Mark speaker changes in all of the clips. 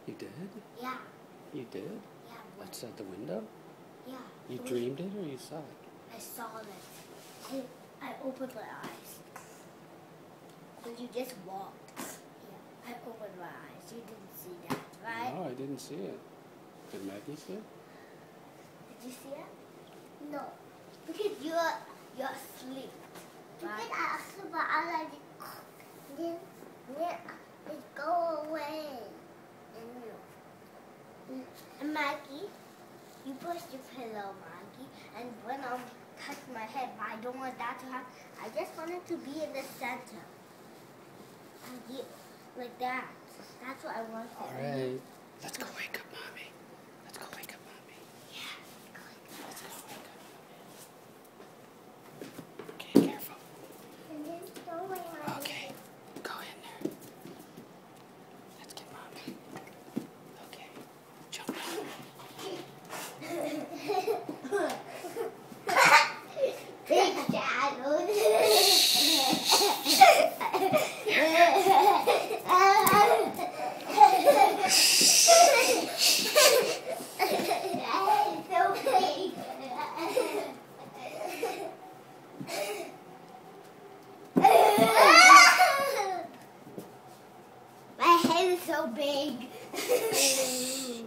Speaker 1: You did?
Speaker 2: Yeah.
Speaker 1: You did?
Speaker 2: Yeah.
Speaker 1: Outside the window?
Speaker 2: Yeah.
Speaker 1: You dreamed it or you saw it?
Speaker 2: I saw it. I opened my eyes. And you just walked. Yeah. I opened my eyes. You didn't see that, right?
Speaker 1: No, I didn't see it. Did Maggie see it?
Speaker 2: Did you see it? No. Because you're asleep. Right? Because I sleep, but I like it. Then it go away. And Maggie, you push your pillow, Maggie, and when I touch my head, but I don't want that to happen. I just want it to be in the center. And you, like that. That's what I want.
Speaker 1: All right. Let's go wake up Mommy. Let's go wake up Mommy.
Speaker 2: Yeah.
Speaker 1: Let's go wake up Mommy. Okay, careful.
Speaker 2: And then don't wake Mommy.
Speaker 1: Okay, go in there. Let's get Mommy. Okay, jump down.
Speaker 2: Big shadow. My head is so big.
Speaker 1: Here,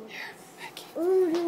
Speaker 1: Maggie.